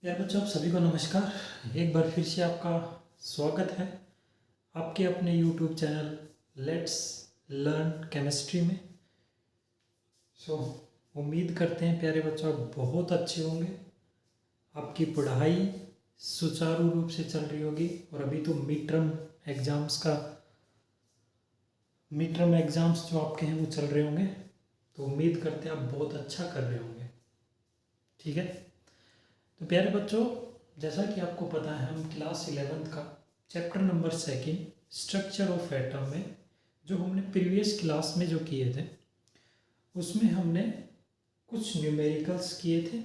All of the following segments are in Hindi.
यार बच्चों, आप सभी को नमस्कार। एक बार फिर से आपका स्वागत है आपके अपने YouTube channel let's learn chemistry में। उम्मीद करते हैं प्यारे बच्चों आप बहुत अच्छे होंगे, आपकी पढ़ाई सुचारू रूप से चल रही होगी। और अभी तो मिड टर्म एग्ज़ाम्स जो आपके हैं वो चल रहे होंगे, तो उम्मीद करते हैं आप बहुत अच्छा कर रहे होंगे। ठीक है, तो प्यारे बच्चों, जैसा कि आपको पता है हम क्लास 11th का chapter number 2 structure of atom में जो हमने प्रीवियस क्लास में जो किए थे उसमें हमने कुछ न्यूमेरिकल्स किए थे।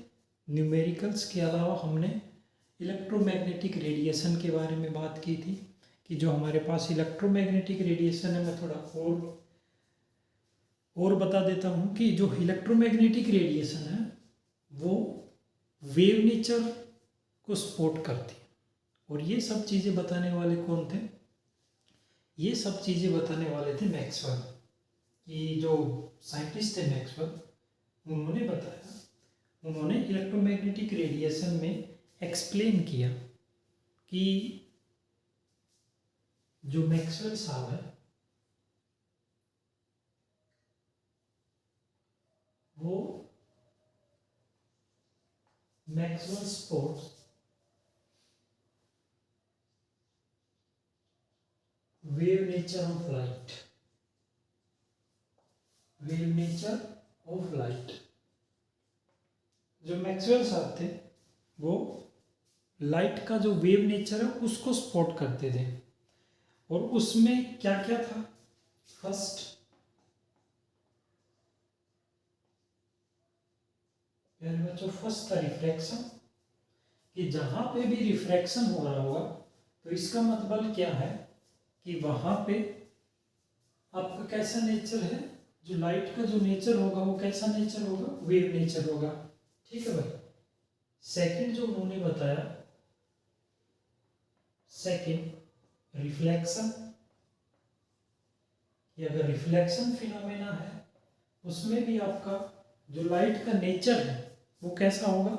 न्यूमेरिकल्स के अलावा हमने इलेक्ट्रोमैग्नेटिक रेडिएशन के बारे में बात की थी कि जो हमारे पास इलेक्ट्रोमैग्नेटिक रेडिएशन है, मैं थोड़ा और बता देता हूँ कि जो इलेक्ट्रोमैग्नेटिक रेडिएशन है वो वेव नेचर को सपोर्ट करती है। और ये सब चीज़ें बताने वाले कौन थे? ये सब चीज़ें बताने वाले थे मैक्सवेल। कि जो साइंटिस्ट थे मैक्सवेल, उन्होंने बताया, उन्होंने इलेक्ट्रोमैग्नेटिक रेडिएशन में एक्सप्लेन किया कि जो मैक्सवेल साहब है वो Maxwell supports wave nature of light. Wave nature of light, जो मैक्सवेल साहब थे वो लाइट का जो वेव नेचर है उसको सपोर्ट करते थे। और उसमें क्या क्या था? फर्स्ट प्यारे बच्चों, फर्स्ट था रिफ्रैक्शन। कि जहां पे भी रिफ्रैक्शन हो रहा होगा तो इसका मतलब क्या है कि वहां पे आपका कैसा नेचर है, जो लाइट का जो नेचर होगा वो कैसा नेचर होगा? वेव नेचर होगा। ठीक है भाई। सेकंड जो उन्होंने बताया, सेकंड रिफ्लेक्शन। कि अगर रिफ्लेक्शन फिनोमेना है उसमें भी आपका जो लाइट का नेचर है वो कैसा होगा?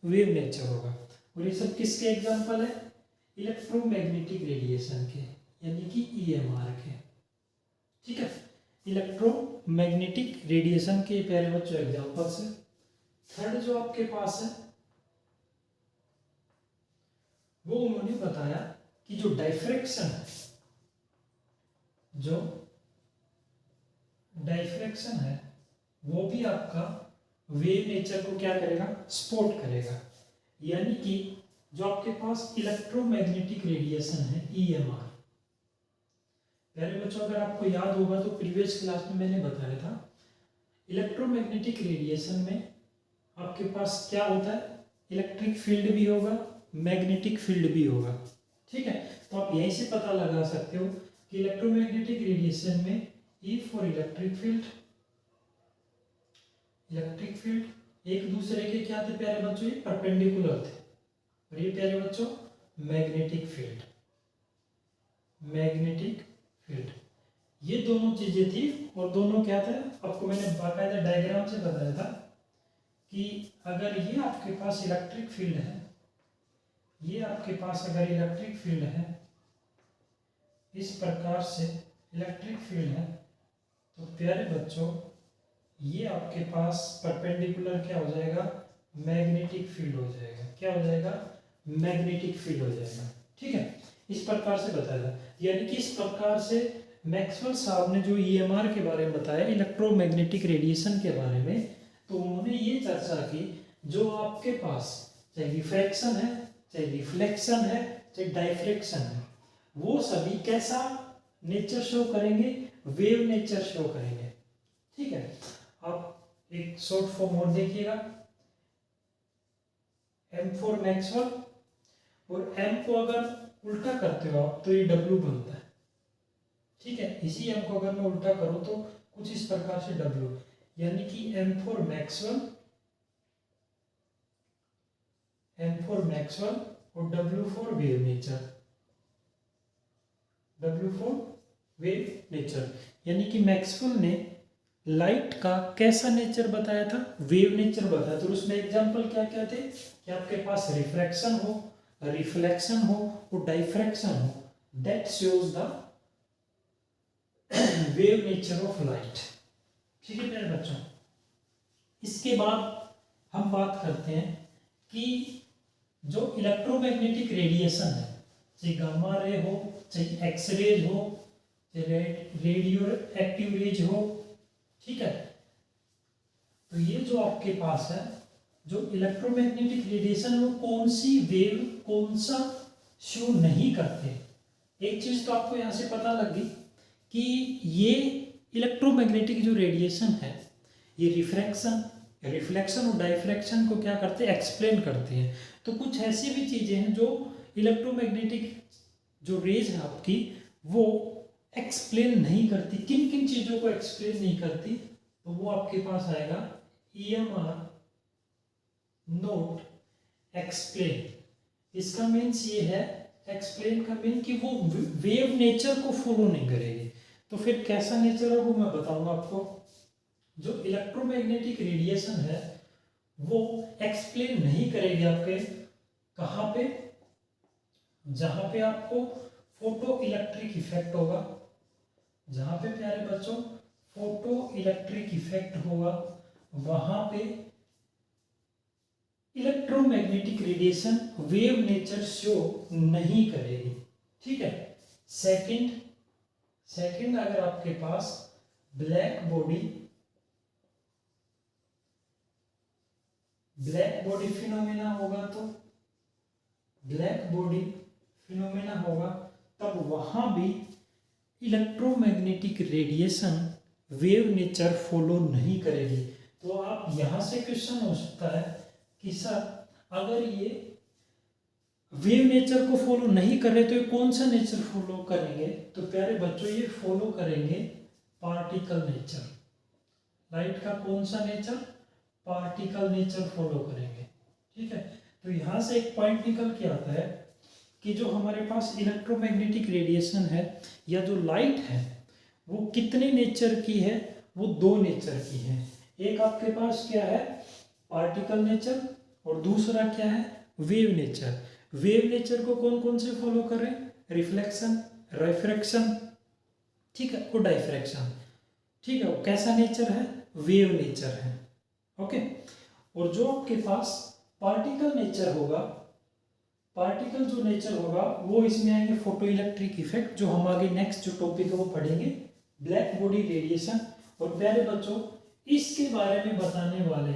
वेव नेचर होगा। और ये सब किसके एग्जांपल है? इलेक्ट्रोमैग्नेटिक रेडिएशन के, यानी कि ईएमआर के। ठीक है, इलेक्ट्रोमैग्नेटिक रेडिएशन के प्यारे बच्चों एग्जांपल्स है। थर्ड जो आपके पास है वो उन्होंने बताया कि जो डाइफ्रैक्शन है, जो डाइफ्रैक्शन है वो भी आपका वेव नेचर को क्या करेगा? सपोर्ट करेगा। यानी कि जो आपके पास इलेक्ट्रोमैग्नेटिक रेडिएशन है ईएमआर, प्यारे बच्चों अगर आपको याद होगा तो प्रीवियस क्लास में मैंने बताया था इलेक्ट्रोमैग्नेटिक रेडिएशन में आपके पास क्या होता है? इलेक्ट्रिक फील्ड भी होगा, मैग्नेटिक फील्ड भी होगा। ठीक है, तो आप यहीं से पता लगा सकते हो कि इलेक्ट्रोमैग्नेटिक रेडिएशन में ई फॉर इलेक्ट्रिक फील्ड एक दूसरे के क्या थे प्यारे बच्चों? ये परपेंडिकुलर थे। और ये प्यारे बच्चों मैग्नेटिक फील्ड ये दोनों चीजें थी। और दोनों क्या थे? आपको मैंने बाकायदा डायग्राम से बताया था कि अगर ये आपके पास इलेक्ट्रिक फील्ड है, ये आपके पास अगर इलेक्ट्रिक फील्ड है, इस प्रकार से इलेक्ट्रिक फील्ड है, तो प्यारे बच्चों ये आपके पास परपेंडिकुलर क्या हो जाएगा? मैग्नेटिक फील्ड हो जाएगा। क्या हो जाएगा? मैग्नेटिक फील्ड हो जाएगा। ठीक है, इस प्रकार से बताया था। यानी कि इस प्रकार से मैक्सवेल साहब ने जो ईएमआर के बारे में बताया, इलेक्ट्रोमैग्नेटिक रेडिएशन के बारे में, तो उन्होंने ये चर्चा की जो आपके पास चाहे रिफ्रैक्शन है, चाहे रिफ्लेक्शन है, चाहे डाइफ्रैक्शन है, वो सभी कैसा नेचर शो करेंगे? वेव नेचर शो करेंगे। ठीक है, आप एक शॉर्ट फॉर्म और देखिएगा, M फॉर मैक्सवेल। और M को अगर उल्टा करते हो आप तो ये W बनता है। ठीक है, इसी M को अगर मैं उल्टा करूं तो कुछ इस प्रकार से W, यानी कि M फॉर मैक्सवेल और W फॉर वेव नेचर। यानी कि मैक्सवेल ने लाइट का कैसा नेचर बताया था, वेव नेचर बताया। तो उसमें एग्जांपल क्या क्या थे कि आपके पास रिफ्रैक्शन हो, रिफ्लेक्शन हो और डाइफ्रैक्शन हो, that shows the wave nature of light. ठीक है मेरे बच्चों, इसके बाद हम बात करते हैं कि जो इलेक्ट्रोमैग्नेटिक रेडिएशन है, चाहे गामा रे हो, चाहे एक्सरेज हो, चाहे रेडियो एक्टिव रेज हो, ठीक है। तो ये जो आपके पास है, जो इलेक्ट्रोमैग्नेटिक रेडिएशन वो कौन सी वेव, कौन सा शो नहीं करते। एक चीज तो आपको यहां से पता लगी कि ये इलेक्ट्रोमैग्नेटिक जो रेडिएशन है, ये रिफ्रैक्शन, रिफ्लेक्शन और डाइफ्रैक्शन को क्या करते हैं, एक्सप्लेन करते हैं। तो कुछ ऐसी भी चीजें हैं जो इलेक्ट्रोमैग्नेटिक जो रेज है आपकी, वो एक्सप्लेन नहीं करती। किन किन चीजों को एक्सप्लेन नहीं करती, तो वो आपके पास आएगा EMR नोट एक्सप्लेन। इसका मीन्स ये है, एक्सप्लेन का मीन कि वो वेव नेचर को फॉलो नहीं करेगी। तो फिर कैसा नेचर है वो मैं बताऊंगा आपको। जो इलेक्ट्रोमैग्नेटिक रेडिएशन है वो एक्सप्लेन नहीं करेगी आपके कहाँ पे, जहां पे आपको फोटो इलेक्ट्रिक इफेक्ट होगा, जहां पे प्यारे बच्चों फोटो इलेक्ट्रिक इफेक्ट होगा, वहां पे electromagnetic radiation wave nature show नहीं करेगी। ठीक है। सेकंड अगर आपके पास ब्लैक बॉडी फिनोमेना होगा, तो ब्लैक बॉडी फिनोमेना होगा, तब वहां भी electromagnetic radiation wave nature follow नहीं करेगी। तो आप यहां से क्वेश्चन हो सकता है कि सर अगर ये वेव नेचर को फॉलो नहीं कर रहे तो ये कौन सा नेचर फॉलो करेंगे। तो प्यारे बच्चों ये फॉलो करेंगे पार्टिकल नेचर। लाइट का कौन सा नेचर, पार्टिकल नेचर फॉलो करेंगे। ठीक है। तो यहां से एक पॉइंट निकल के आता है कि जो हमारे पास इलेक्ट्रोमैग्नेटिक रेडिएशन है या जो लाइट है वो कितने नेचर की है, वो दो नेचर की है। एक आपके पास क्या है, पार्टिकल नेचर, और दूसरा क्या है, वेव नेचर। वेव नेचर को कौन कौन से फॉलो कर रहे हैं, रिफ्लेक्शन, रिफ्रैक्शन, ठीक है, और डाइफ्रैक्शन। ठीक है, वो कैसा नेचर है, वेव नेचर है। ओके। और जो आपके पास पार्टिकल नेचर होगा, पार्टिकल जो नेचर होगा वो इसमें आएंगे फोटो इलेक्ट्रिक इफेक्ट, जो हम आगे नेक्स्ट जो टॉपिक है वो पढ़ेंगे, ब्लैक बॉडी रेडिएशन। और प्यारे बच्चों इसके बारे में बताने वाले,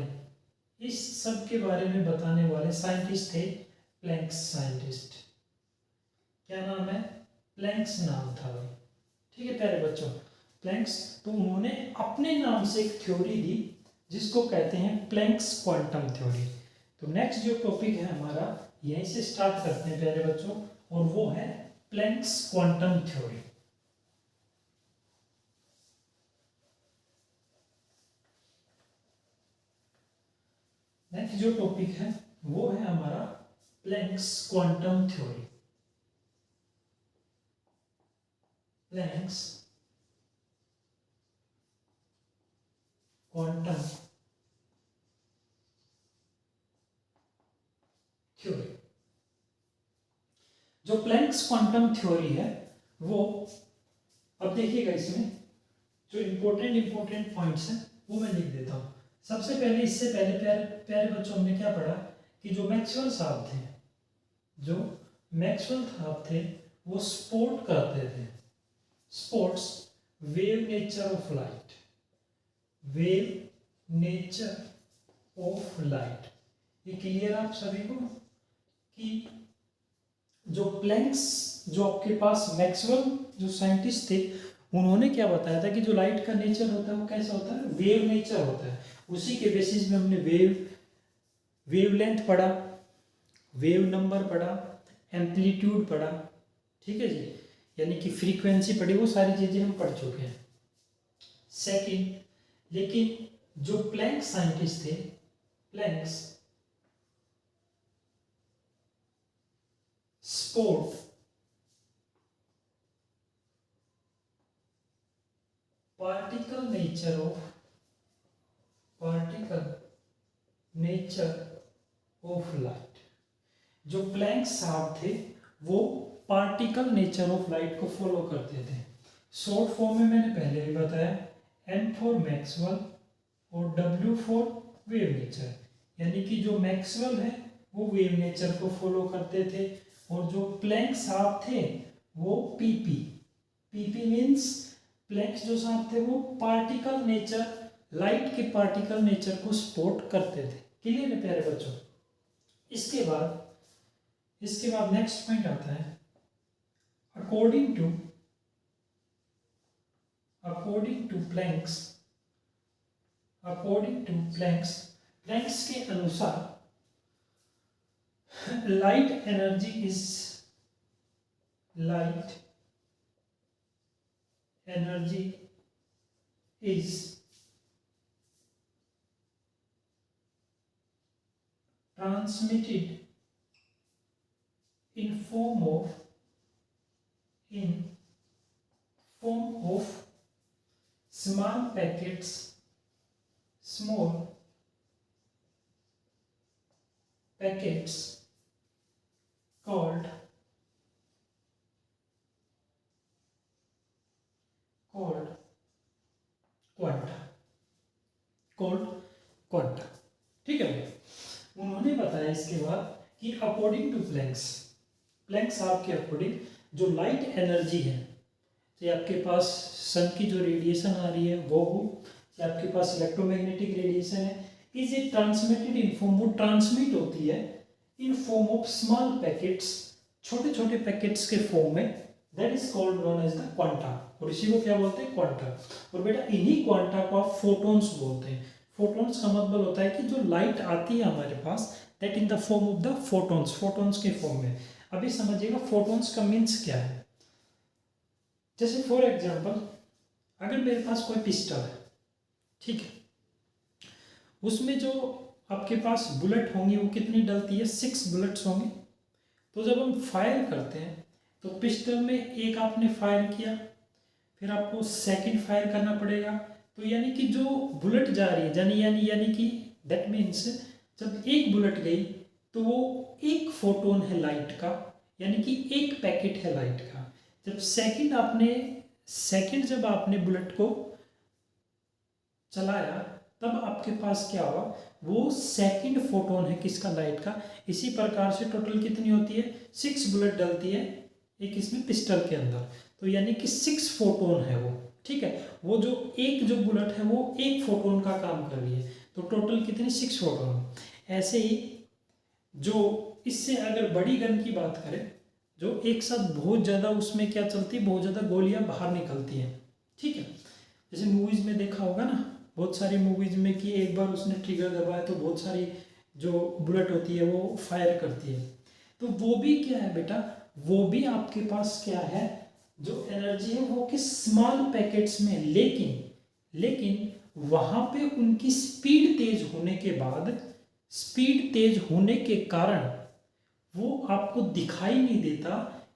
इस सब के बारे में बताने वाले साइंटिस्ट थे प्लैंक्स साइंटिस्ट। क्या नाम है, प्लैंक्स नाम था भाई। ठीक है प्यारे बच्चों, प्लैंक्स। तो उन्होंने अपने नाम से एक थ्योरी दी जिसको कहते हैं प्लैंक्स क्वांटम थ्योरी। तो नेक्स्ट जो टॉपिक है हमारा, यहीं से स्टार्ट करते हैं प्यारे बच्चों, और वो है प्लैंक्स क्वांटम थ्योरी। नेक्स्ट जो टॉपिक है वो है हमारा Planck's quantum theory. Planck's quantum theory. जो प्लैंक्स क्वांटम थ्योरी है वो, अब देखिएगा इसमें जो इंपॉर्टेंट पॉइंट्स हैं वो मैं लिख देता हूं। सबसे पहले, इससे पहले प्यारे प्यारे बच्चों हमने क्या पढ़ा कि जो मैक्सवेल साहब थे, जो मैक्सवेल साहब थे वो स्पोर्ट करते थे, sports wave nature of light, wave nature of light. ये क्लियर आप सभी को कि जो प्लैंक्स, जो आपके पास मैक्सवेल जो साइंटिस्ट थे, उन्होंने क्या बताया था कि जो लाइट का नेचर होता है वो कैसा होता है, वेव नेचर होता है। उसी के बेसिस में हमने वेवलेंथ पढ़ा, वेव नंबर पढ़ा, एम्पलीट्यूड पढ़ा। ठीक है जी, यानी कि फ्रीक्वेंसी पढ़ी, वो सारी चीजें हम पढ़ चुके हैं। सेकंड, लेकिन जो प्लैंक साइंटिस्ट थे, Planck's support particle nature of nature of light. जो प्लैंक साहब थे वो पार्टिकल नेचर ऑफ लाइट को फॉलो करते थे। शॉर्ट फॉर्म में मैंने पहले ही बताया, M फॉर मैक्सवेल और W फॉर वेव नेचर, यानी कि जो मैक्सवेल है वो वेव नेचर को फॉलो करते थे और जो प्लैंक साहब थे वो PP मीन्स प्लैंक जो साहब थे वो पार्टिकल नेचर, लाइट के पार्टिकल नेचर को सपोर्ट करते थे। क्लियर है प्यारे बच्चों। इसके बाद नेक्स्ट पॉइंट आता है, अकॉर्डिंग टू प्लैंक्स के अनुसार light energy is transmitted in form of small packets called quanta. ठीक है, उन्होंने बताया इसके बाद कि अकॉर्डिंग टू प्लैंक्स साहब के अकॉर्डिंग जो लाइट एनर्जी है, चाहे आपके पास सन की जो रेडिएशन आ रही है वो हो, चाहे आपके पास इलेक्ट्रोमैग्नेटिक रेडिएशन है, is it transmitted in form, वो ट्रांसमिट होती है in form of small packets, छोटे छोटे पैकेट्स के फॉर्म में, that is called known as the quanta. और इसी को क्या बोलते हैं? क्वांटा। और बेटा इन्हीं क्वांटा को आप फोटॉन्स बोलते हैं। फोटॉन्स का मतलब होता है कि जो लाइट आती है हमारे पास, that in the form of the photons के फॉर्म में। अभी समझिएगा फोटॉन्स का मीन्स क्या है। जैसे फॉर एग्जांपल अगर मेरे पास कोई पिस्टल है, ठीक है, उसमें जो आपके पास बुलेट होंगी वो कितनी डलती है? 6 बुलेट्स होंगी। तो जब हम फायर करते हैं तो पिस्टल में एक आपने फायर किया, फिर आपको सेकंड फायर करना पड़ेगा। तो यानी कि जो बुलेट जा रही है, यानी कि दैट मीन्स जब एक बुलेट गई तो वो एक फोटोन है लाइट का, यानी कि एक पैकेट है लाइट का। जब सेकंड जब आपने बुलेट को चलाया तब आपके पास क्या हुआ? वो सेकंड फोटोन है किसका? लाइट का। इसी प्रकार से टोटल कितनी होती है? 6 बुलेट डलती है एक इसमें पिस्टल के अंदर। तो यानी कि 6 फोटोन है वो, ठीक है। वो जो बुलेट है वो एक फोटोन का काम कर रही है। तो टोटल कितनी? 6 फोटोन। ऐसे ही जो इससे अगर बड़ी गन की बात करें, जो एक साथ बहुत ज़्यादा उसमें क्या चलती है, बहुत ज़्यादा गोलियां बाहर निकलती हैं, ठीक है। जैसे मूवीज़ में देखा होगा ना, बहुत सारी मूवीज़ में कि एक बार उसने ट्रिगर दबाया तो बहुत सारी जो बुलेट होती है वो फायर करती है। तो वो भी क्या है बेटा, वो भी आपके पास क्या है, जो एनर्जी है वो कि स्मॉल पैकेट्स में, लेकिन वहाँ पे उनकी स्पीड तेज होने के कारण वो आपको दिखाई नहीं देता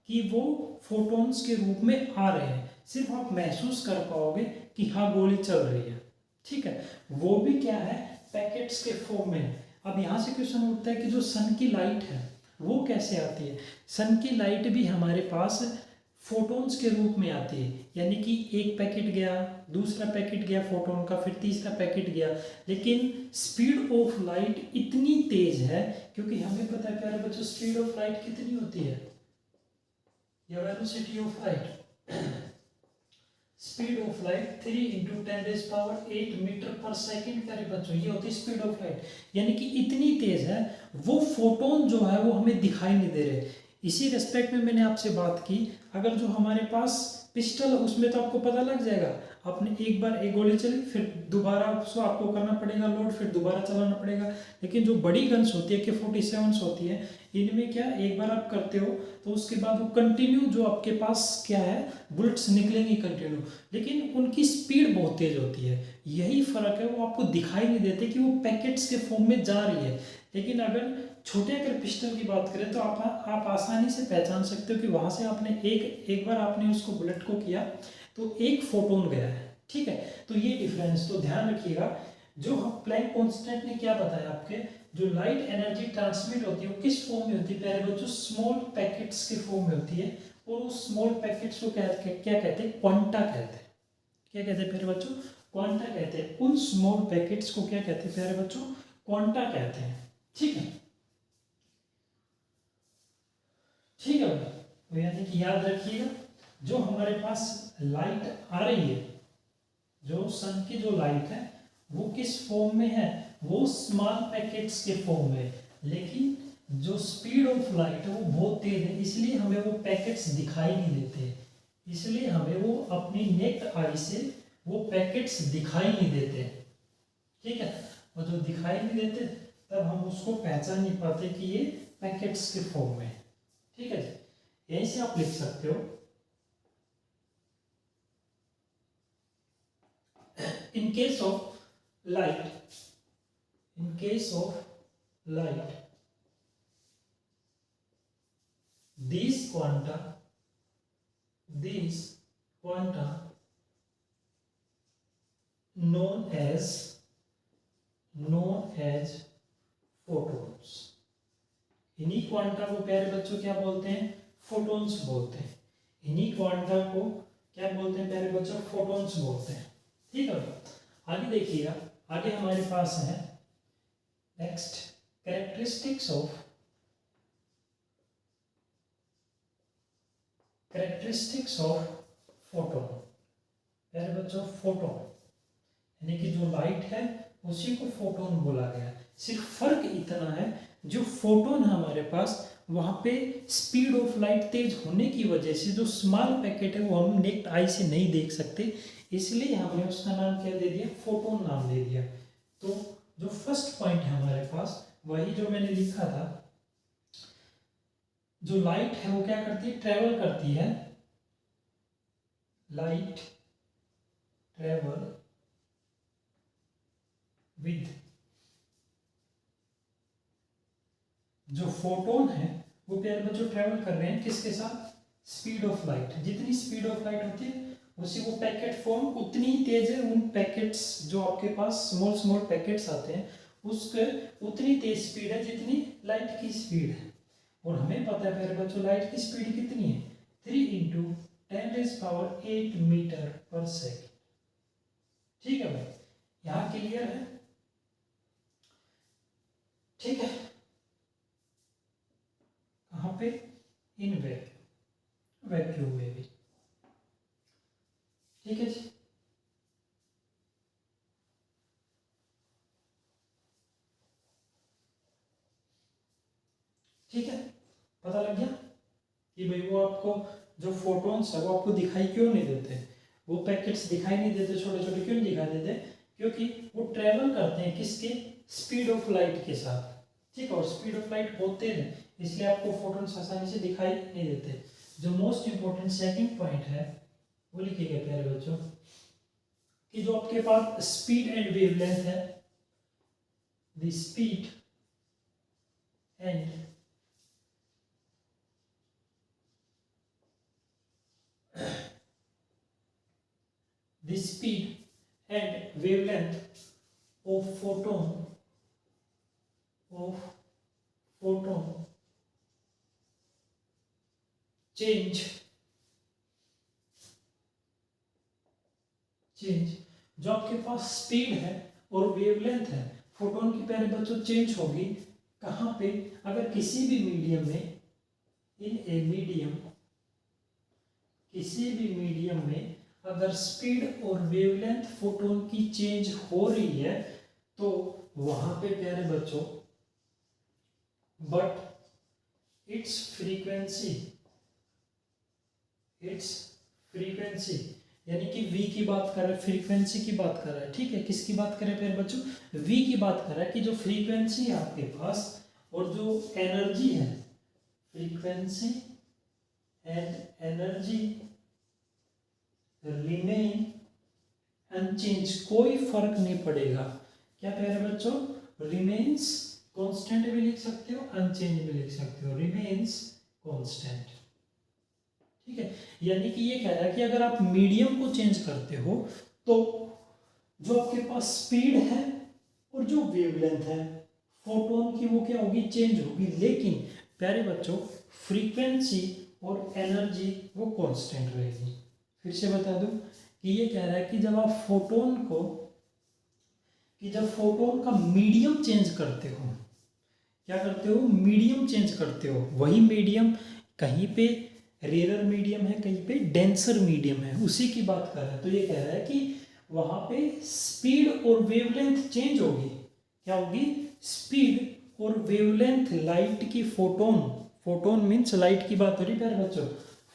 कि वो फोटॉन्स के रूप में आ रहे हैं। सिर्फ आप महसूस कर पाओगे कि हाँ गोली चल रही है, ठीक है। वो भी क्या है? पैकेट्स के फॉर्म में। अब यहाँ से क्वेश्चन उठता है कि जो सन की लाइट है वो कैसे आती है? सन की लाइट भी हमारे पास फोटॉन्स के रूप में आती है, यानी कि एक पैकेट गया, दूसरा पैकेट गया फोटॉन का, फिर तीसरा पैकेट गया। लेकिन स्पीड ऑफ लाइट इतनी तेज है, क्योंकि हमें पता है प्यारे बच्चों स्पीड ऑफ लाइट कितनी होती है, या velocity of light, speed of light 3 × 10⁸ metre per second. प्यारे बच्चों ये होती है स्पीड ऑफ लाइट, यानी कि इतनी तेज है वो फोटोन जो है वो हमें दिखाई नहीं दे रहे। इसी रेस्पेक्ट में मैंने आपसे बात की, अगर जो हमारे पास पिस्टल है उसमें तो आपको पता लग जाएगा, आपने एक बार एक गोली चली, फिर दोबारा उसको आपको करना पड़ेगा लोड, फिर दोबारा चलाना पड़ेगा। लेकिन जो बड़ी गन्स होती है AK-47 होती है, इनमें क्या एक बार आप करते हो तो उसके बाद वो कंटिन्यू जो आपके पास क्या है बुलेट्स निकलेंगी कंटिन्यू, लेकिन उनकी स्पीड बहुत तेज होती है। यही फर्क है, वो आपको दिखाई नहीं देते कि वो पैकेट्स के फॉर्म में जा रही है। लेकिन अगर छोटे अगर पिस्टल की बात करें तो आप आसानी से पहचान सकते हो कि वहाँ से आपने एक बार आपने उसको बुलेट को किया तो एक फोटोन गया है, ठीक है। तो ये डिफरेंस तो ध्यान रखिएगा। जो हम प्लैंक कांस्टेंट ने क्या बताया आपके, जो लाइट एनर्जी ट्रांसमिट होती है वो किस फॉर्म में होती है प्यारे बच्चों, स्मॉल पैकेट्स के फॉर्म में होती है। और उस स्मॉल पैकेट्स को क्या कहते हैं, क्वांटा कहते हैं। क्या कहते हैं प्यारे बच्चों, क्वांटा कहते हैं। उन स्मॉल पैकेट्स को क्या कहते हैं प्यारे बच्चों, क्वांटा कहते हैं। ठीक है, ठीक है भाई। तो यानी कि याद रखिएगा, जो हमारे पास लाइट आ रही है, जो सन की जो लाइट है वो किस फॉर्म में है, वो स्मॉल पैकेट्स के फॉर्म में। लेकिन जो स्पीड ऑफ लाइट है वो बहुत तेज है, इसलिए हमें वो पैकेट्स दिखाई नहीं देते। इसलिए हमें वो अपनी नेक्ड आई से वो पैकेट्स दिखाई नहीं देते। ठीक है, और जो दिखाई नहीं देते तब हम उसको पहचान नहीं पाते कि ये पैकेट्स के फॉर्म में। ठीक है जी, यहीं से आप लिख सकते हो, in case of light, in case of light, these quanta known as photons। इन्हीं क्वांटा को प्यारे बच्चों क्या बोलते हैं, फोटॉन्स बोलते हैं। इन्हीं क्वांटा को क्या बोलते हैं प्यारे बच्चों, फोटॉन्स बोलते हैं। ठीक है, आगे देखिएगा, आगे हमारे पास है नेक्स्ट कैरेक्टरिस्टिक्स ऑफ फोटोन। प्यारे बच्चों, फोटोन यानी कि जो लाइट है उसी को फोटोन बोला गया। सिर्फ फर्क इतना है, जो फोटोन है हमारे पास वहाँ पे स्पीड ऑफ लाइट तेज होने की वजह से जो स्मॉल पैकेट है वो हम नेक्ड आई से नहीं देख सकते, इसलिए हमने उसका नाम क्या दे दिया, फोटोन नाम दे दिया। तो जो फर्स्ट पॉइंट है हमारे पास वही जो मैंने लिखा था, जो लाइट है वो क्या करती है, ट्रेवल करती है। लाइट ट्रेवल विद, जो फोटोन है वो प्यारे बच्चों ट्रेवल कर रहे हैं किसके साथ, स्पीड ऑफ लाइट। जितनी स्पीड ऑफ लाइट होती है उसी वो पैकेट फॉर्म उतनी ही तेज है। उन पैकेट्स जो आपके पास स्मॉल पैकेट्स आते हैं उसके उतनी तेज स्पीड है जितनी लाइट की स्पीड है। और हमें पता है प्यारे बच्चों लाइट की स्पीड कितनी है, 3 × 10⁸ मीटर पर सेकेंड। ठीक है भाई, यहाँ क्लियर है। ठीक है, कहाँ पे, इन वैक्यूम में भी। ठीक है जी, ठीक है, पता लग गया कि भाई वो आपको जो फोटॉन्स है वो आपको दिखाई क्यों नहीं देते, वो पैकेट्स दिखाई नहीं देते, छोटे छोटे क्यों नहीं दिखाई देते, क्योंकि वो ट्रेवल करते हैं किसके, स्पीड ऑफ लाइट के साथ। ठीक है, और स्पीड ऑफ लाइट बहुत तेज है, इसलिए आपको फोटॉन्स आसानी से दिखाई नहीं देते। जो मोस्ट इंपॉर्टेंट सेकंड पॉइंट है वो लिखिएगा प्यारे बच्चों, कि जो आपके पास स्पीड एंड वेवलेंथ है, the speed and the speed and wavelength of photon change जो आपके पास स्पीड है और वेवलेंथ है फोटोन की प्यारे बच्चों चेंज होगी कहाँ पे, अगर किसी भी मीडियम में, इन ए मीडियम, किसी भी मीडियम में अगर स्पीड और वेवलेंथ फोटोन की चेंज हो रही है तो वहां पे प्यारे बच्चों बट इट्स फ्रीक्वेंसी यानी कि v की बात कर रहा है, फ्रीक्वेंसी की बात कर रहा है। ठीक है, किसकी बात कर रहे हैं प्यारे बच्चों, v की बात कर रहा है कि जो फ्रीक्वेंसी है आपके पास और जो एनर्जी है, frequency and energy remain unchange, कोई फर्क नहीं पड़ेगा। क्या प्यारे बच्चों, रिमेन्स कांस्टेंट भी लिख सकते हो, अनचेंज भी लिख सकते हो, रिमेन्स कांस्टेंट। ठीक है, यानी कि ये कह रहा है कि अगर आप मीडियम को चेंज करते हो तो जो आपके पास स्पीड है और जो वेवलेंथ है फोटोन की वो क्या होगी, चेंज होगी, लेकिन प्यारे बच्चों फ्रीक्वेंसी और एनर्जी वो कांस्टेंट रहेगी। फिर से बता दूं कि ये कह रहा है कि जब फोटोन का मीडियम चेंज करते हो, क्या करते हो, मीडियम चेंज करते हो, वही मीडियम कहीं पे रेयर मीडियम है, कहीं पे डेंसर मीडियम है, उसी की बात कर रहा है। तो ये कह रहा है कि वहां पे स्पीड और वेवलेंथ चेंज होगी। क्या होगी, स्पीड और वेवलेंथ लाइट की, फोटोन मीन्स लाइट की बात हो रही है प्यारे बच्चों,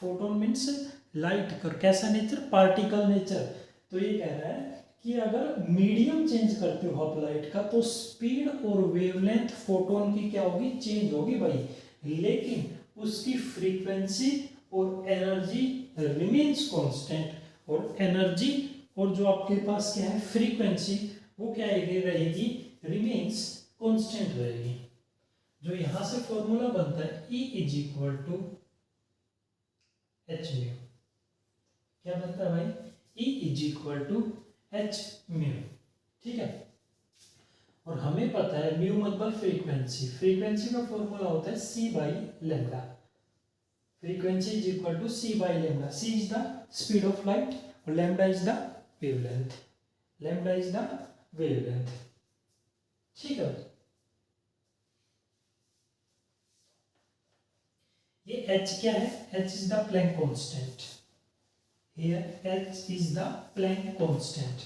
फोटोन मीन्स लाइट, और कैसा नेचर, पार्टिकल नेचर। तो ये कह रहा है कि अगर मीडियम चेंज करते हो आप लाइट का, तो स्पीड और वेवलेंथ फोटोन की क्या होगी, चेंज होगी भाई, लेकिन उसकी फ्रीक्वेंसी और एनर्जी रिमेन्स कांस्टेंट। और एनर्जी और जो आपके पास क्या है फ्रीक्वेंसी, वो क्या रहेगी, रिमेन्स कांस्टेंट रहेगी। जो यहां से फॉर्मूला बनता है E is equal to H mu, क्या बनता है भाई, E is equal to H mu, ठीक है। और हमें पता है म्यू मतलब फ्रीक्वेंसी, फ्रीक्वेंसी का फॉर्मूला होता है C by lambda, frequency is equal to C by lambda, C is the speed of light और lambda is the wavelength, lambda is the wavelength, ठीक है। ये H क्या है, H is the Planck constant, here H is the Planck constant,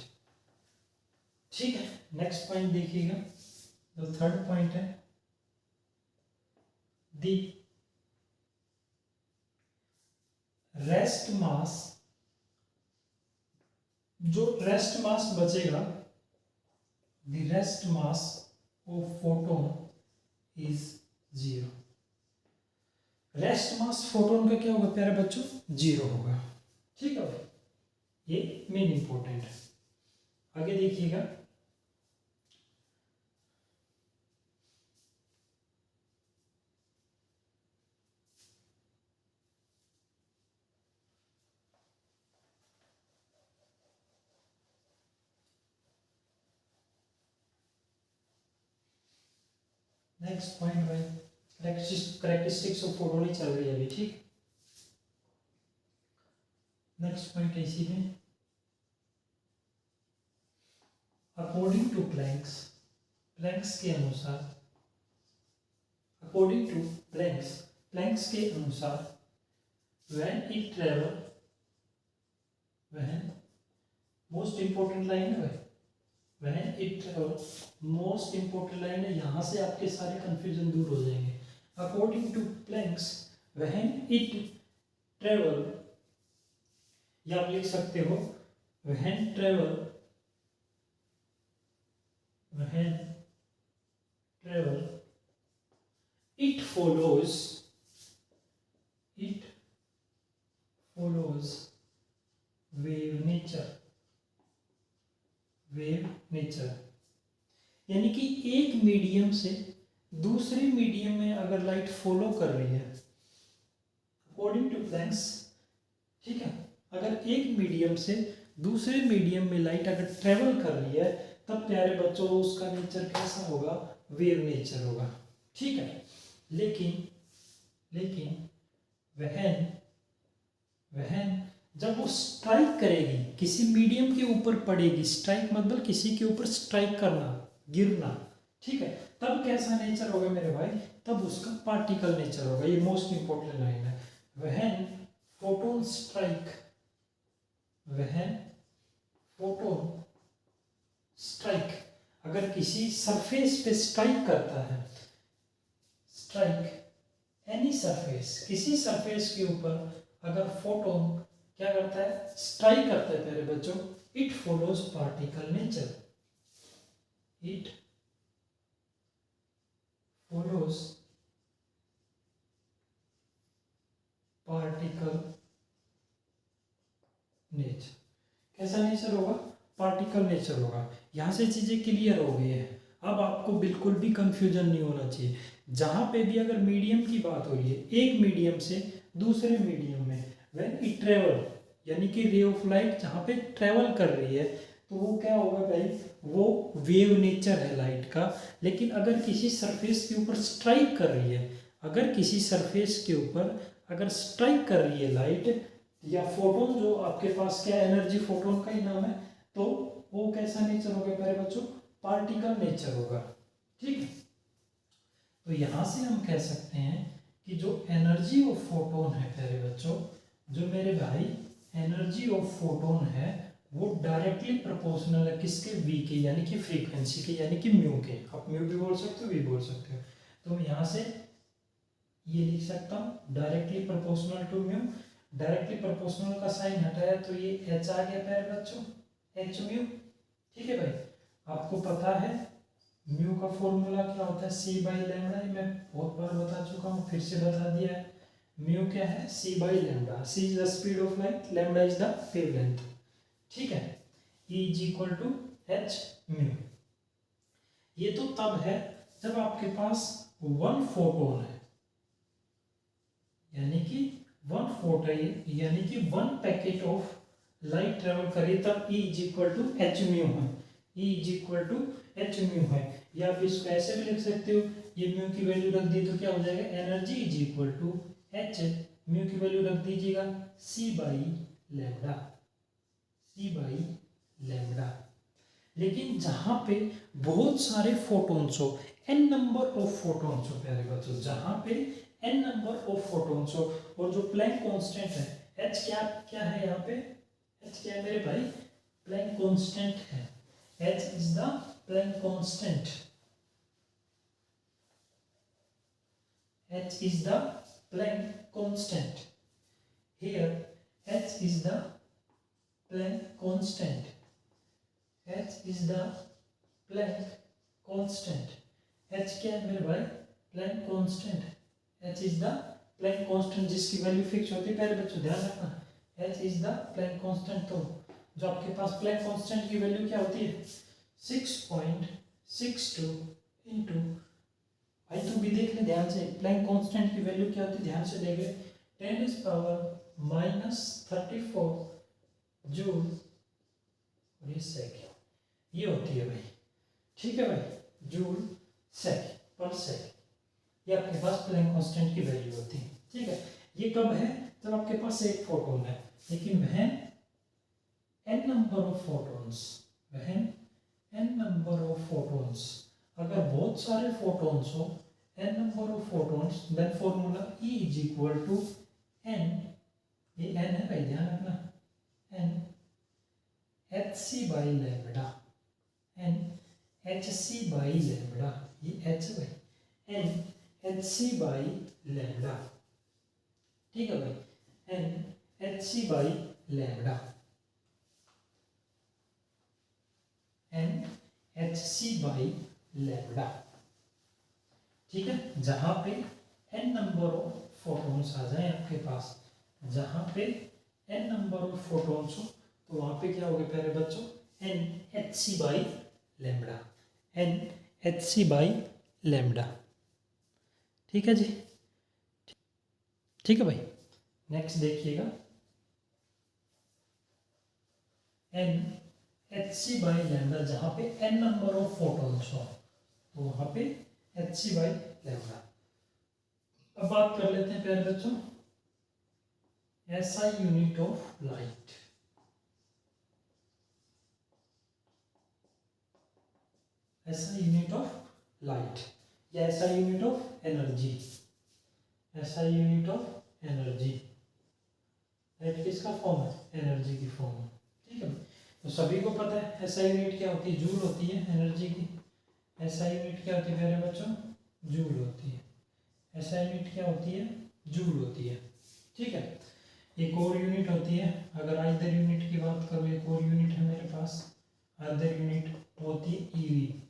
ठीक है। नेक्स्ट पॉइंट देखिएगा, जो थर्ड पॉइंट है, दी रेस्ट मास, जो रेस्ट मास बचेगा, the rest mass of photon is 0, rest mass photon का क्या होगा प्यारे बच्चों, 0 होगा, ठीक है। ये मेन इंपॉर्टेंट है। आगे देखिएगा, नेक्स्ट पॉइंट भाई, करेक्टरिस्टिक्स ऑफ फोटोन ही चल रही है अभी, ठीक। नेक्स्ट पॉइंट है इसी में, अकॉर्डिंग टू प्लैंक्स के अनुसार, अकॉर्डिंग टू प्लैंक्स के अनुसार, when it travel, when, most important line है भाई, when it travel, most important line है, यहां से आपके सारे कंफ्यूजन दूर हो जाएंगे। According to Planck's, when it travel, या आप लिख सकते हो when travel, it follows wave nature, यानी कि एक मीडियम से दूसरे मीडियम में अगर लाइट फॉलो कर रही है, अकॉर्डिंग टू प्लैंक्स, ठीक है, अगर एक मीडियम से दूसरे मीडियम में लाइट अगर ट्रेवल कर रही है, तब प्यारे बच्चों उसका नेचर कैसा होगा, वेव नेचर होगा, ठीक है। लेकिन वहन जब वो स्ट्राइक करेगी, किसी मीडियम के ऊपर पड़ेगी, स्ट्राइक मतलब किसी के ऊपर स्ट्राइक करना, गिरना, ठीक है, तब कैसा नेचर होगा मेरे भाई, तब उसका पार्टिकल नेचर होगा। ये मोस्ट इंपॉर्टेंट लाइन है, वहन फोटोन स्ट्राइक, वहन फोटोन स्ट्राइक, अगर किसी सरफेस पे स्ट्राइक करता है, स्ट्राइक एनी सरफेस, किसी सरफेस के ऊपर अगर फोटोन क्या करता है, स्ट्राइक करता है प्यारे बच्चों, it follows particle nature, it follows particle nature. कैसा नेचर होगा, पार्टिकल नेचर होगा। यहां से चीजें क्लियर हो गई है, अब आपको बिल्कुल भी कंफ्यूजन नहीं होना चाहिए। जहां पे भी अगर मीडियम की बात हो रही है, एक मीडियम से दूसरे मीडियम में, व्हेन इट ट्रेवल, यानी कि रे ऑफ लाइट जहां पे ट्रेवल कर रही है, तो वो क्या होगा भाई, वो वेव नेचर है लाइट का। लेकिन अगर किसी सरफेस के ऊपर स्ट्राइक कर रही है, अगर किसी सरफेस के ऊपर अगर स्ट्राइक कर रही है लाइट या फोटोन, जो आपके पास क्या एनर्जी फोटोन का ही नाम है, तो वो कैसा नेचर होगा प्यारे बच्चों, पार्टिकल नेचर होगा। ठीक है, तो यहां से हम कह सकते हैं कि जो एनर्जी ऑफ फोटोन है प्यारे बच्चों, जो मेरे भाई एनर्जी ऑफ फोटोन है, वो डायरेक्टली प्रोपोर्शनल है किसके, वी के, यानी कि फ्रीक्वेंसी के, यानी कि म्यू के। आप म्यू भी बोल सकते हो, वी बोल सकते हो। तो मैं यहाँ से ये लिख सकता हूँ directly proportional to mu. Directly proportional का साइन हटाया तो ये एच आ गया प्यारे बच्चों, एच म्यू। ठीक है भाई, आपको पता है म्यू का फॉर्मूला क्या होता है, सी बाई लैम्डा। मैं बहुत बार बता चुका हूँ, फिर से बता दिया है। म्यू क्या है, C by lambda. C is the speed of light, lambda is the wavelength. ठीक है, E is equal to H mu. ये तो तब है जब आपके पास वन फोटोन है, यानी कि वन फोटोन, यानी कि one packet of light travel करे, तब E is equal to H mu है। E is equal to H mu है। या आप इसको ऐसे भी लिख सकते हो, ये म्यू की वैल्यू रख दी तो क्या हो जाएगा, energy is equal to H, mu की वैल्यू रख दीजिएगा C by lambda, C by lambda. लेकिन जहां पे बहुत सारे फोटोन्स हो, एन नंबर ऑफ फोटोन्स हो प्यारे बच्चों, जहां पे एन नंबर ऑफ फोटोन्स हो, और जो प्लैंक कांस्टेंट है एच, क्या क्या है यहाँ पे, एच क्या है मेरे भाई, प्लैंक कांस्टेंट है। H is the Planck constant, H is the Planck constant. Here H is the Planck constant. H is the Planck constant. H क्या है मेरे भाई, Planck constant. H is the Planck constant, जिसकी वैल्यू फिक्स होती है। पहले बच्चों ध्यान रखना, H is the Planck constant। तो जो आपके पास Planck constant की वैल्यू क्या होती है, 6.62 इंटू, भाई तुम भी देख ले ध्यान से, प्लैंक कांस्टेंट की वैल्यू क्या होती है, ध्यान से देख ले, 10⁻⁻34 जूल पर सेकंड, ये होती है भाई। ठीक है भाई, जूल सेकंड पर सेकंड, ये आपके पास प्लैंक कांस्टेंट की वैल्यू होती है। ठीक है, ये कब है, जब आपके पास एक फोटोन है, लेकिन वह एन नंबर ऑफ फोटोन्स, वह एन नंबर ऑफ फोटोन्स, अगर बहुत सारे फोटोन्स हो, n number of photons, then formula E is equal to n, ये n है भाई ध्यान रखना, n hc by lambda, n hc by lambda, ये h भाई, n hc बाई लैम्बडा। ठीक है भाई, n hc by lambda, n hc by lambda. ठीक है, जहां पे n नंबर ऑफ फोटोन्स आ जाए आपके पास, जहां पे n नंबर ऑफ फोटोन्स हो, तो वहां पे क्या होगा प्यारे बच्चों, n hc by lambda, n hc by lambda. ठीक है जी, ठीक है भाई। नेक्स्ट देखिएगा, n hc बाई लैम्बडा, जहां पे n नंबर ऑफ फोटोन्स हो, तो वहां पे hc बाई लैम्बडा। अब बात कर लेते हैं प्यारे बच्चों SI unit of light. SI unit of light या SI unit of energy, SI unit of energy, light किसका फॉर्म है, एनर्जी की फॉर्म है। ठीक है, तो सभी को पता है SI यूनिट क्या होती है, जूल होती है एनर्जी की। SI यूनिट क्या होती है प्यारे बच्चों, जूल होती है। SI यूनिट क्या होती है, जूल होती है। ठीक है, एक और यूनिट होती है, अगर आइदर यूनिट की बात करूँ, एक और यूनिट है मेरे पास, आइदर यूनिट होती है EV,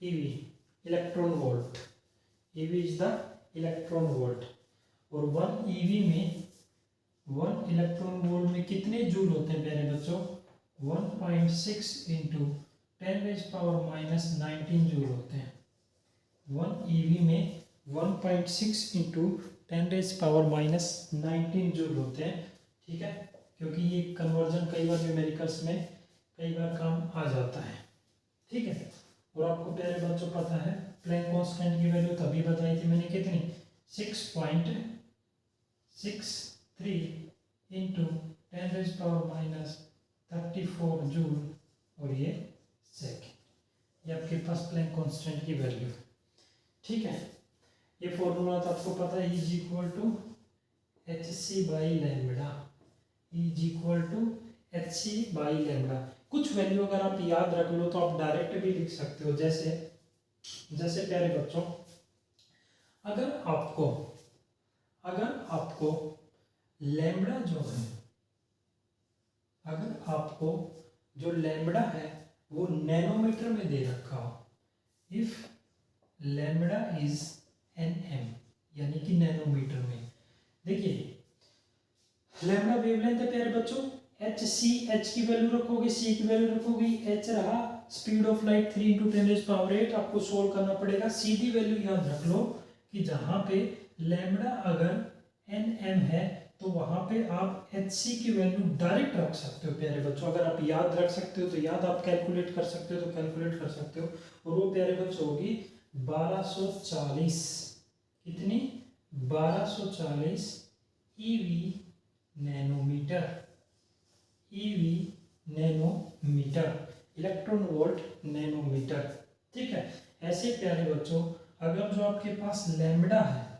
EV electron volt, EV is the electron volt. और वन ईवी में, वन इलेक्ट्रॉन वोल्ट में कितने जूल होते हैं प्यारे बच्चों, 1.6 इंटू 10⁻⁻19 जूल होते हैं। वन ईवी में 1.6 इंटू 10⁻⁻19 जूल होते हैं। ठीक है, क्योंकि ये कन्वर्जन कई बार न्यूमेरिकल्स में कई बार काम आ जाता है, ठीक है। और आपको प्यारे बच्चों पता है प्लैंक कांस्टेंट की वैल्यू तभी बताई थी मैंने, कितनी, 6.63 इंटू 10⁻34 जूल और ये सेकेंड, ये आपके पास प्लैंक कांस्टेंट की वैल्यू है, ठीक है। ये फॉर्मूला तो आपको पता है, is equal to hc by lambda, is equal to hc by lambda. कुछ वैल्यू अगर आप याद रख लो तो आप डायरेक्ट भी लिख सकते हो, जैसे प्यारे बच्चों, अगर आपको लैम्बडा जो लैम्बडा है वो नैनोमीटर में दे रखा हो, इफ लैम्बडा इज nm यानी कि नैनोमीटर में, देखिए लैम्बडा वेवलेंथ है प्यारे बच्चों, h की वैल्यू रखोगे, c की वैल्यू रखोगे, h रहा स्पीड ऑफ लाइट 3 × 10⁸, आपको सोल्व करना पड़ेगा। सीधी वैल्यू याद रख लो कि जहां पे लैम्बडा अगर nm है तो वहां पे आप hc की वैल्यू डायरेक्ट रख सकते हो प्यारे बच्चों। अगर आप याद रख सकते हो तो याद, आप कैलकुलेट कर सकते हो तो कैलकुलेट कर सकते हो, और वो प्यारे बच्चों होगी 1240, कितनी, 1240 eV nanometre, eV nanometre, electron volt nanometre, ठीक है। ऐसे प्यारे बच्चों अगर जो आपके पास लैम्बडा है,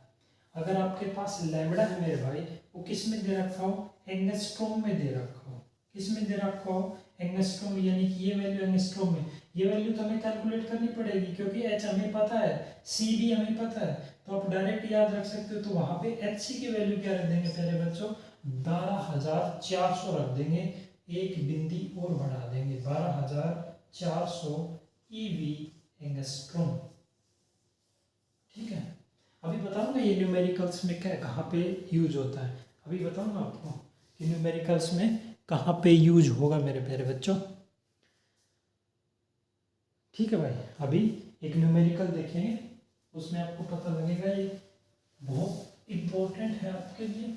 अगर आपके पास लैम्बडा है मेरे भाई, वो किस में दे रखा हो, एंगस्ट्रॉम में दे रखा हो, किस में दे रखा हो, एंगस्ट्रॉम, यानी कि ये वैल्यू एंगस्ट्रॉम में, ये वैल्यू तो हमें कैलकुलेट करनी पड़ेगी क्योंकि h हमें पता है, c भी हमें पता है, तो आप डायरेक्ट याद रख सकते हो। तो वहां पे hc की वैल्यू क्या रख देंगे प्यारे बच्चों, 12400 रख देंगे, एक बिंदी और बढ़ा देंगे, 12400 ईवी एंगस्ट्रॉम, ठीक है। अभी बताऊंगा ये न्यूमेरिकल्स में क्या कहाँ पे यूज होता है, अभी बताऊंगा आपको कि न्यूमेरिकल्स में कहाँ पे यूज होगा मेरे प्यारे बच्चों, ठीक है भाई। अभी एक न्यूमेरिकल देखेंगे, उसमें आपको पता लगेगा, ये बहुत इम्पोर्टेंट है आपके लिए।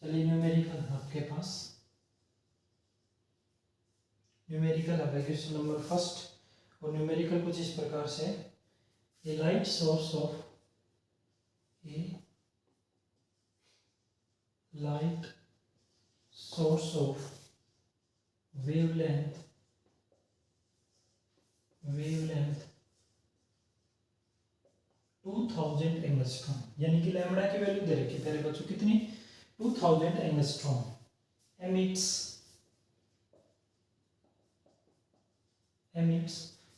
चलिए न्यूमेरिकल आपके पास, न्यूमेरिकल है क्वेश्चन नंबर फर्स्ट, और न्यूमेरिकल कुछ इस प्रकार से, a light source of wavelength 2000 angstrom, यानी कि लैम्बडा की वैल्यू दे रखी है प्यारे बच्चों, कितनी, 2000 एंगस्ट्रॉम, एमिट्स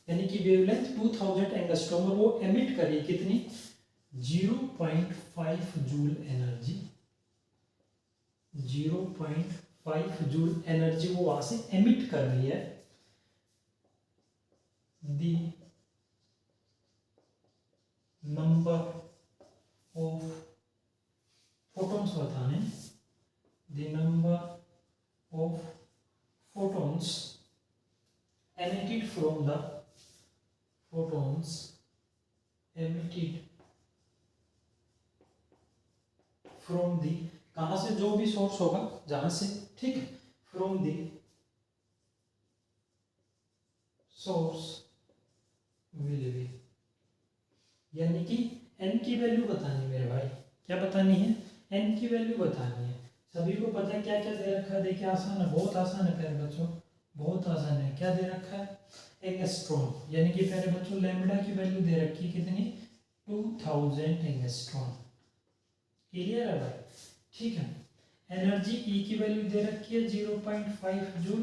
यानी कि वेवलेंथ 2000 एंगस्ट्रॉम, और वो एमिट करी कितनी, 0.5 जूल एनर्जी, 0.5 जूल एनर्जी वो वहां से एमिट कर रही है। दी नंबर ऑफ फोटॉन्स बताने, the number of photons emitted from the photons emitted from the, कहां से, जो भी सोर्स होगा जहां से, ठीक है, from the source will be, यानी कि n की वैल्यू बतानी मेरे भाई, क्या बतानी है, n की वैल्यू बतानी है। सभी को पता है क्या क्या दे रखा है, देखिए आसान है, बहुत आसान है प्यारे बच्चों, बहुत आसान है। क्या दे रखा है, एंगस्ट्रॉम, यानी कि प्यारे बच्चों लैम्बडा की वैल्यू दे रखी है कितनी, 2000 एंगस्ट्रॉम, क्लियर है भाई, ठीक है। एनर्जी ई की वैल्यू दे रखी है 0.5 जूल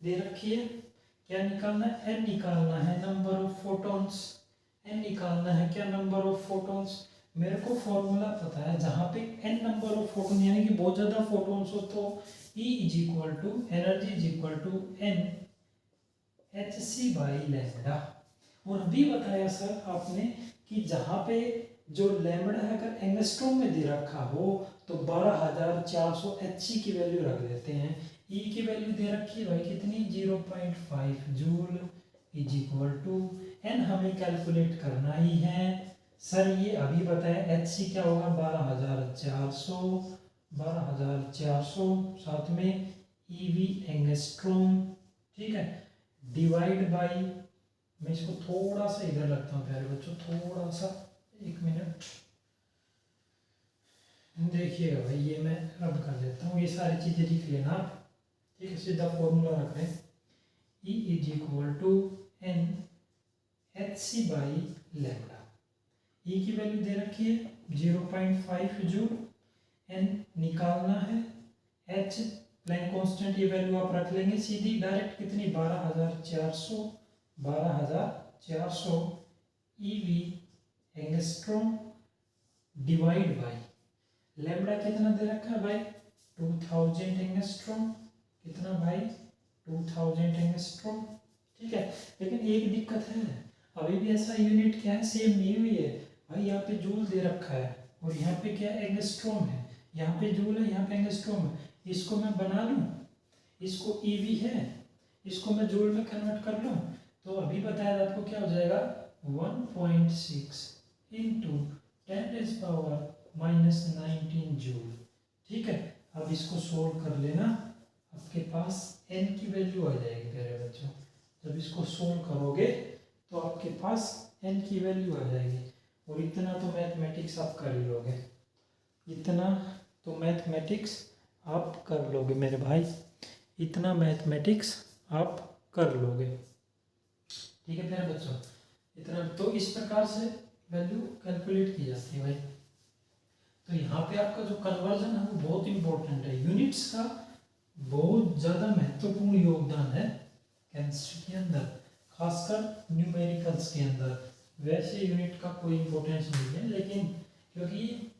दे रखी है। क्या निकालना है, एन निकालना है, नंबर ऑफ फोटॉन्स, एन निकालना है, क्या, नंबर ऑफ फोटॉन्स। मेरे को फॉर्मूला पता है, जहां पे एन नंबर ऑफ फोटॉन यानी कि बहुत ज्यादा फोटॉन्स हो तो E is equal to energy is equal to N hc by lambda. और अभी बताया सर आपने कि जहां पे जो लैम्बडा है अगर एंगस्ट्रॉम में दे रखा हो तो 12,400 Hg की वैल्यू रख देते हैं। ई की वैल्यू दे रखी है भाई कितनी 0.5 joule is equal to N हमें कैलकुलेट करना ही है। सर ये अभी बताया Hg क्या होगा 12,400 साथ में ईवी एंगस्ट्रॉम, ठीक है, डिवाइड बाई, मैं इसको थोड़ा सा इधर रखता हूँ प्यारे बच्चों, थोड़ा सा 1 मिनट देखिएगा भाई, ये मैं रब कर देता हूँ, ये सारी चीज़ें लिख लेना आप, ठीक है, सीधा फॉर्मूला रख रहे हैं E is equal to N Hc by lambda. E की वैल्यू दे रखी है 0.5 जूल, एन निकालना है, H प्लैंक कांस्टेंट ये वैल्यू आप रख लेंगे सीधी डायरेक्ट कितनी 12,400 eV angstrom divide by lambda कितना दे रखा है भाई 2000 एंगस्ट्रॉम, कितना भाई 2000 एंगस्ट्रॉम, ठीक है। लेकिन एक दिक्कत है, अभी भी ऐसा यूनिट क्या है सेम नहीं हुई है भाई, यहाँ पे जूल दे रखा है और यहाँ पे क्या एंगस्ट्रॉम है, यहाँ पे जूल है, यहाँ पे एंगस्ट्रॉम है, इसको मैं बना लूँ, इसको ईवी है, इसको मैं जूल में कन्वर्ट कर लूँ, तो अभी बताया आपको क्या हो जाएगा 1.6 इंटू 10⁻⁻19 जूल, ठीक है। अब इसको सोल्व कर लेना, आपके पास n की वैल्यू आ जाएगी प्यारे बच्चों, जब इसको सोल्व करोगे तो आपके पास n की वैल्यू आ जाएगी, और इतना तो मैथमेटिक्स आप कर ही लोगे, इतना तो मैथमेटिक्स आप कर लोगे मेरे भाई, इतना मैथमेटिक्स आप कर लोगे, ठीक है प्यारे बच्चों। इतना तो इस प्रकार से वैल्यू कैलकुलेट की जाती है भाई। तो यहाँ पे आपका जो कन्वर्जन है वो बहुत इंपॉर्टेंट है, यूनिट्स का बहुत ज़्यादा महत्वपूर्ण योगदान है केमिस्ट्री के अंदर, खासकर न्यूमेरिकल्स के अंदर। वैसे यूनिट का कोई इंपॉर्टेंस नहीं है, लेकिन क्योंकि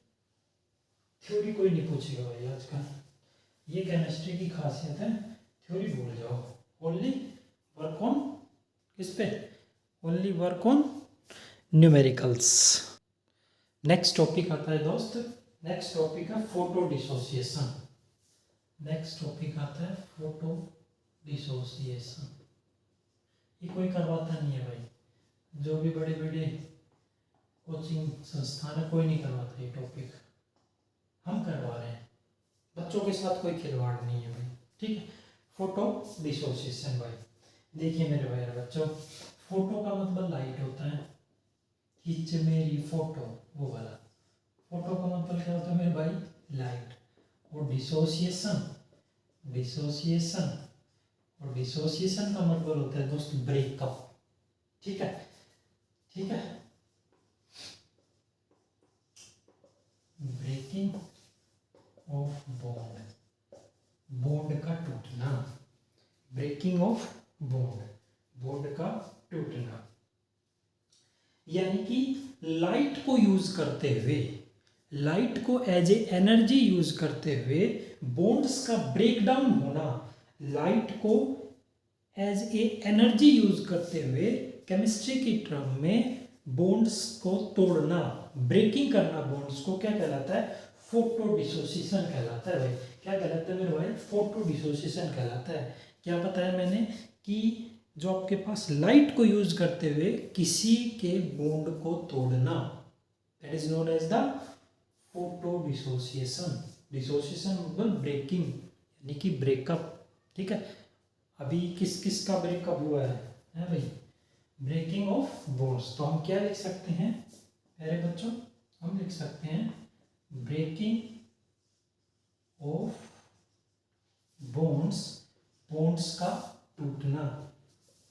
थ्योरी कोई नहीं पूछेगा भाई आजकल, ये केमिस्ट्री की खासियत है, थ्योरी भूल जाओ, ओनली वर्क ऑन किस पे, only work on numericals. Next topic आता है दोस्त, नेक्स्ट टॉपिक है फोटो डिसोसिएशन, नेक्स्ट टॉपिक आता है फोटो डिसोसिएशन। ये कोई करवाता नहीं है भाई, जो भी बड़े बड़े कोचिंग संस्थान है कोई नहीं करवाता ये टॉपिक, हम करवा रहे हैं, बच्चों के साथ कोई खिलवाड़ नहीं है भाई, ठीक है। फोटो डिसोसिएशन भाई, देखिए मेरे भाई बच्चों, फोटो का मतलब लाइट होता है, खींच मेरी फोटो वो वाला, फोटो का मतलब क्या होता है मेरे भाई लाइट, और डिसोसिएशन, डिसोसिएशन और डिसोसिएशन का मतलब होता है दोस्त ब्रेकअप, ठीक है, ठीक है, ब्रेकिंग ऑफ बॉन्ड, बॉन्ड का टूटना, ब्रेकिंग ऑफ बॉन्ड, बॉन्ड का टूटना, यानी कि लाइट को यूज करते हुए, लाइट को एज ए एनर्जी यूज करते हुए बॉन्ड्स का ब्रेकडाउन होना, लाइट को एज ए एनर्जी यूज करते हुए केमिस्ट्री की टर्म में बॉन्ड्स को तोड़ना, ब्रेकिंग करना बॉन्ड्स को क्या कहलाता है, फोटो डिसोसिएशन कहलाता है भाई। क्या कहलाता है मेरे भाई, फोटो डिसोसिएशन कहलाता है। क्या बताया मैंने कि जो आपके पास लाइट को यूज करते हुए किसी के बॉन्ड को तोड़ना, that is known as the photo dissociation. Dissociation मतलब ब्रेकिंग यानी कि ब्रेकअप, ठीक है। अभी किस किस का ब्रेकअप हुआ है भाई, ब्रेकिंग ऑफ बॉन्ड्स। तो हम क्या लिख सकते हैं मेरे बच्चों, हम लिख सकते हैं ब्रेकिंग ऑफ बॉन्ड्स, बॉन्ड्स का टूटना,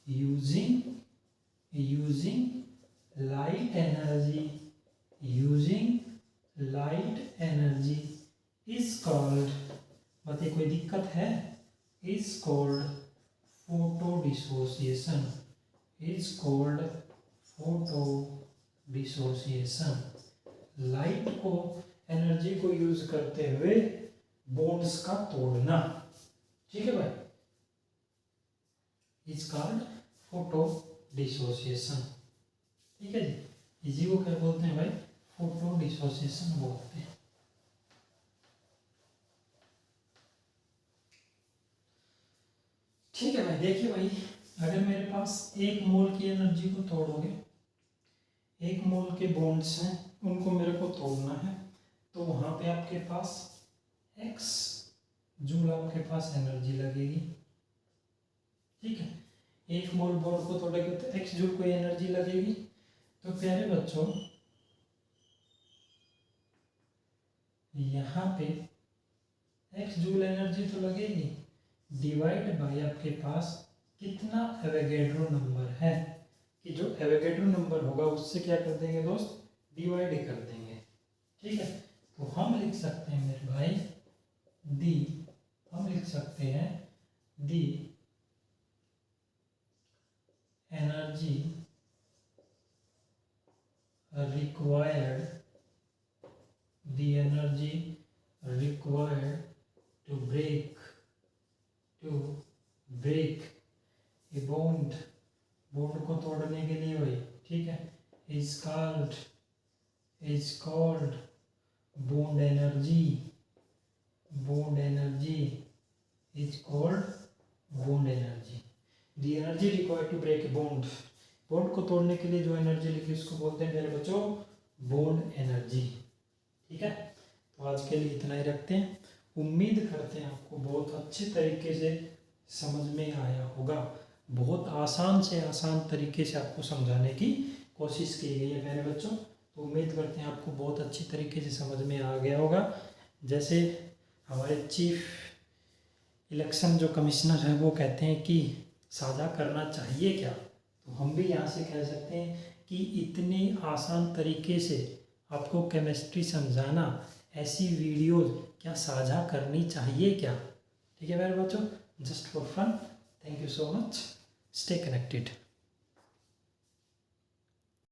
using light energy, using light energy is called, बताइए कोई दिक्कत है, is called photo dissociation, is called photo dissociation. Light को एनर्जी को यूज करते हुए बॉन्ड्स का तोड़ना, ठीक है भाई, इज कॉल्ड फोटो डिसोसिएशन, ठीक है जी। इसी को क्या बोलते हैं भाई, फोटो डिसोसिएशन बोलते हैं। ठीक है भाई, देखिए भाई, अगर मेरे पास 1 मोल की एनर्जी को तोड़ोगे, 1 मोल के बॉन्ड्स हैं, उनको मेरे को तोड़ना है, तो वहाँ पे आपके पास x जूल आपके पास एनर्जी लगेगी। ठीक है, 1 मोल बॉन्ड को तोड़ेगे तो x जूल को एनर्जी लगेगी। तो प्यारे बच्चों, यहाँ पे x जूल एनर्जी तो लगेगी, डिवाइड बाय आपके पास कितना एवोगैड्रो नंबर है, कि जो एवोगैड्रो नंबर होगा उससे क्या कर देंगे दोस्त, डिवाइड कर देंगे। ठीक है, तो हम लिख सकते हैं मेरे भाई हम लिख सकते हैं the energy required to break a bond को तोड़ने के लिए भाई, ठीक है, is called bond energy is called bond energy. The energy required to break a bond को तोड़ने के लिए जो एनर्जी लिखी उसको बोलते हैं मेरे बच्चों बॉन्ड एनर्जी। ठीक है, तो आज के लिए इतना ही रखते हैं। उम्मीद करते हैं आपको बहुत अच्छे तरीके से समझ में आया होगा। बहुत आसान से आसान तरीके से आपको समझाने की कोशिश की गई है मेरे बच्चों। तो उम्मीद करते हैं आपको बहुत अच्छी तरीके से समझ में आ गया होगा। जैसे हमारे चीफ इलेक्शन जो कमिश्नर है वो कहते हैं कि साझा करना चाहिए क्या, तो हम भी यहाँ से कह सकते हैं कि इतने आसान तरीके से आपको केमिस्ट्री समझाना, ऐसी वीडियोज़ क्या साझा करनी चाहिए क्या। ठीक है मेरे बच्चों, just for fun. Thank you so much, stay connected.